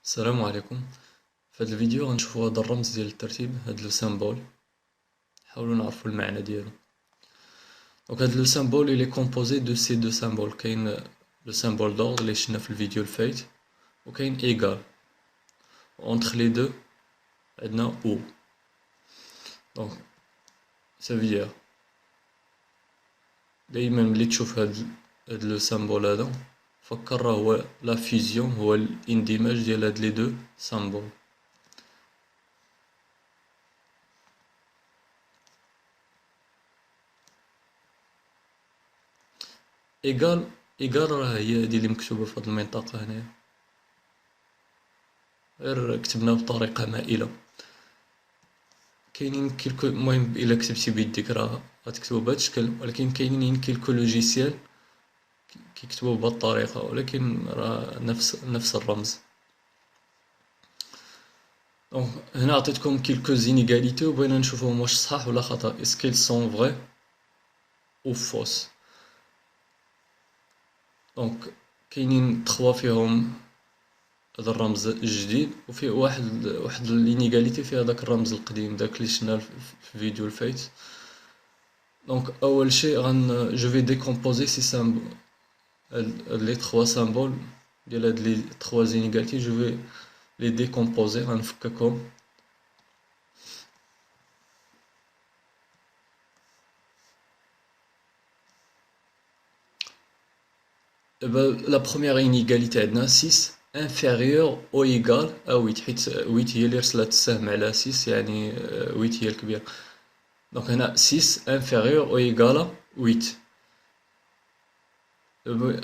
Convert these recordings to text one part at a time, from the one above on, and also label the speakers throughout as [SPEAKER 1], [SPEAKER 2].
[SPEAKER 1] السلام عليكم. في هذا الفيديو غنشوفوا هذا الرمز ديال الترتيب، هذا لو سامبول. نحاولوا نعرفوا المعنى ديالو. دونك هذا لو سامبول il est composé de ces deux symboles. كاين لو سامبول d'ordre اللي شفنا في الفيديو الفايت، وكاين égal. entre les deux عندنا ou. donc ça veut dire دايما ملي تشوف هاد لو سامبول هذا فكر راه هو لا فيزيون، هو الاندماج ديال هاد لي دو سامبول. ايغال، ايغال راه هي هادي اللي مكتوبة في هاد المنطقة هنايا، غير كتبناها بطريقة مائلة. كاينين كيلكو، المهم الا كتبتي بيديك راه غتكتبو بهاد الشكل، ولكن كاينين كيلكو لوجيسيال كيكتبوه بهاد الطريقة، ولكن راه نفس الرمز. دونك هنا عطيتكم كيلكو زينيغاليتي وبغينا نشوفوهم واش صحاح ولا خطأ. اسكيل سون فغي او فوس. دونك كاينين تخوا فيهم هذا الرمز الجديد، وفيه واحد الانيغاليتي في هذاك الرمز القديم داك اللي شفنا في الفيديو الفايت. دونك اول شيء جو في ديكومبوزي سي سامبل، les trois symboles ديال هاد لي trois inégalités je vais les décomposer. غنفككهم. la première inégalité عندنا 6 inférieur ou égal à 8، حيت 8 هي اللي رسلات السهم على 6، يعني 8 هي الكبيرة. دونك هنا 6 inférieur ou égal à 8.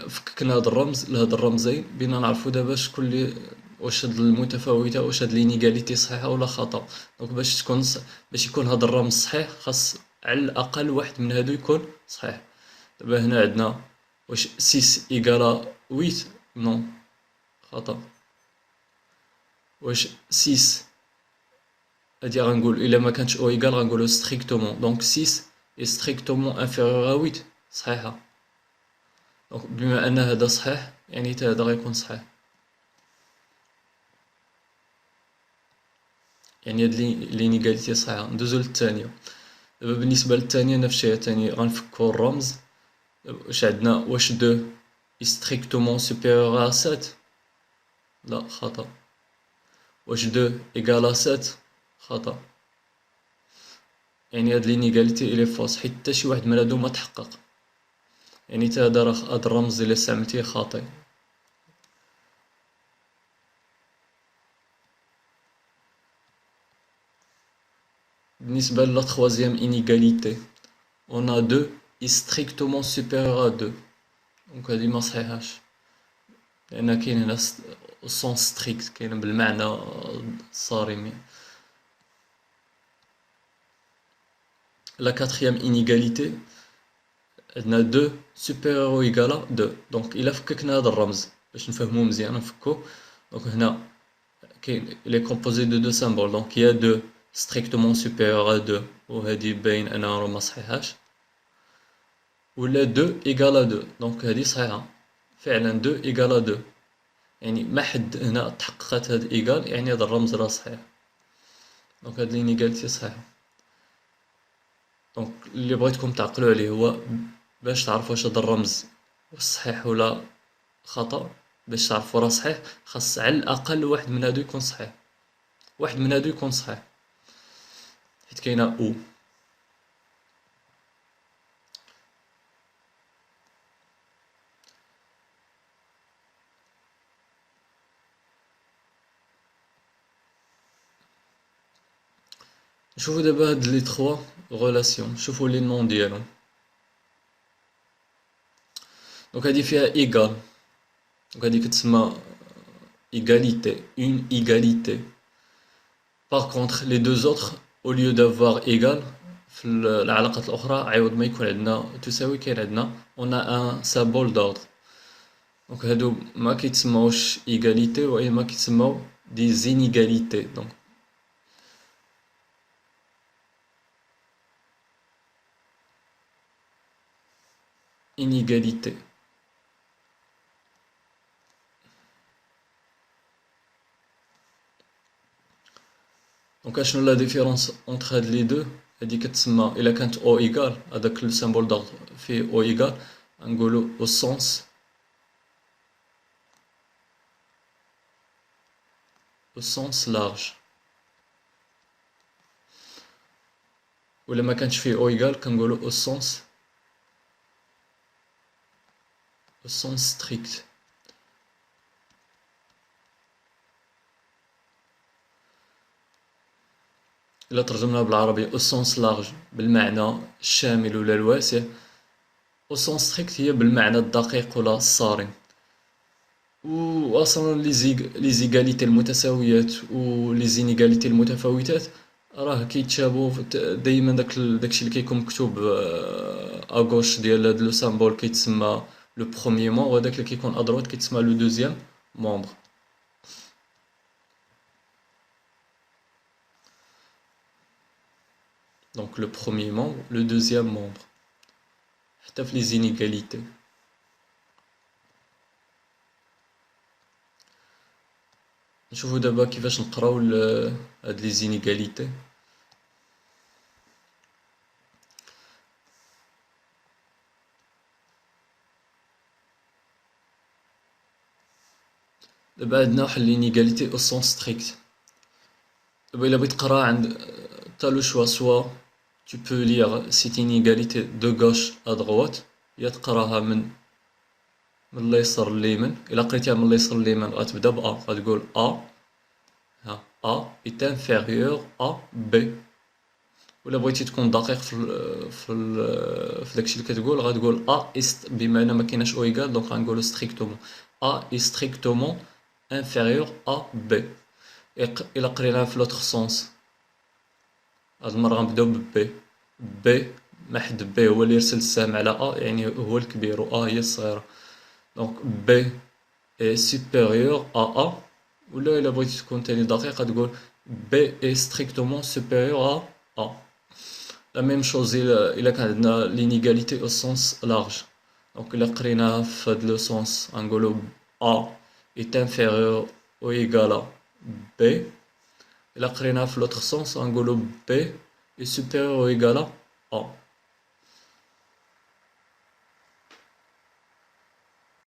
[SPEAKER 1] فككنا هاد الرمز لهاد الرمزين، بينا نعرفو دابا شكون اللي، واش هاد المتفاوتة، واش هاد لينيغاليتي صحيحة ولا خطأ. دونك باش يكون هاد الرمز صحيح خاص على الأقل واحد من هادو يكون صحيح. دابا هنا عندنا واش 6 إيكالا 8؟ نو، خطأ. واش 6 هادي غنقول إلا ما كانتش أو إيكال غنقولو ستريكتومون، دونك 6 إي ستريكتومون انفيريور à 8، صحيحة. دونك بما أن هذا صحيح يعني حتى هذا غيكون صحيح، يعني هاد لينيغاليتي صحيحة. ندوزو للثانية. دابا بالنسبة للثانية نفس الشيء، الثانية غنفكو الرمز. واش عندنا واش 2 إي ستريكتومون سوبيريور à 7؟ لا، خطأ. واش 2 إيكال à 7؟ خطأ. يعني هاد لينيغاليتي إلي فوس، حيت حتى شي واحد من هادو ما تحقق، يعني حتى هذا راه هاد الرمز اللي استعملتيه خاطئ. بالنسبة لا troisième inégalité on a 2 est strictement supérieur à 2، دونك هادي ما صحيحاش، لأن كاين هنا sens strict، كاين بالمعنى الصارم. La quatrième inégalité عندنا 2 supérieur ou égal à 2. دونك إلا فككنا هاد الرمز باش نفهمو مزيان نفكو. دونك هنا كاين il est composé de deux symboles، donc il y a 2 strictement supérieur à 2 وهادي باين أنها راه ما صحيحاش، ولا 2 égal à 2، دونك هادي صحيحة فعلا 2 égal à 2، يعني ما حد هنا تحققت هاد إيكال، يعني هاد الرمز راه صحيح. دونك هاد لينيغاليتي صحيحة. دونك اللي بغيتكم تعقلوا عليه هو باش تعرفوا واش هاد الرمز واش صحيح ولا خطأ. باش تعرفوا راه صحيح خاص على الأقل واحد من هادو يكون صحيح، واحد من هادو يكون صحيح، حيت كاينة أو. نشوفو دابا هاد لي تخوا غولاسيون، نشوفو لي نون ديالهم. دونك هادي فيها إيكال، دونك هادي كتسمى égalité, une égalité. Par contre les deux autres au lieu d'avoir égal في العلاقات الأخرى عوض ما يكون عندنا تساوي كاين عندنا on a un symbole d'ordre. دونك هادو ما كيتسماوش égalité وإنما كيتسماو des inégalités. دونك inégalité. دونك اشنو لا ديفيرونس اونتر هاد لي دو؟ هادي كتسمى الا كانت او ايكال هذاك السيمبول ضغط فيه او ايكال غنقولو او سونس لارج، ولا ما كانش فيه او ايكال كنقولو او سونس ستريكت. الا ترجمناها بالعربية او سونس لارج بالمعنى الشامل ولا الواسع، او سونس ستريكت هي بالمعنى الدقيق ولا الصارم. و اصلا لي زيغاليتي المتساويات و لي زينيغاليتي المتفاوتات راه كيتشابهوا دايما داكشي اللي كيكون مكتوب اغوش ديال هاد لو سامبول كيتسمى لو بروميير مون، وهداك اللي كيكون ادروات كيتسمى لو دوزيام مونبر. دونك لو بروميير مون لو دوزيام مونبر حتى في لي زينيغاليتي. نشوفو دابا كيفاش نقراو هاد لي زينيغاليتي. دابا عندنا واحد لينيغاليتي او سونس ستريكت. دابا الا بغيت تقرا عند t'as le choix, soit tu peux lire cette inégalité de gauche à droite يا تقراها من اليسار لليمين. الا قريتيها من اليسار لليمين غتبدا ب A غتقول A ها A est inférieur à B. ولا بغيتي تكون دقيق في داكشي اللي كتقول غتقول A est بما ان ما كايناش او ايكال دونك غنقولو strictement A est strictement inférieur à B. الا قريناها في لوتر سونس هاد المرة غنبداو ب بي. بي محد بي هو اللي يرسل السهم على ا يعني هو الكبير و ا هي الصغيرة. دونك بي اي سوبيريور ا ا. ولا الا بغيتي تكون تاني دقيق غتقول بي اي ستريكتومون سوبيريور ا ا. لا ميم شوز الا كان عندنا لينيغاليتي او سونس لارج. دونك الا قريناها في هاد لو سونس غنقولو ا est inférieur ou égal à b. الا قريناها في لوتر سونس غنقولو b est supérieur ou égal à a.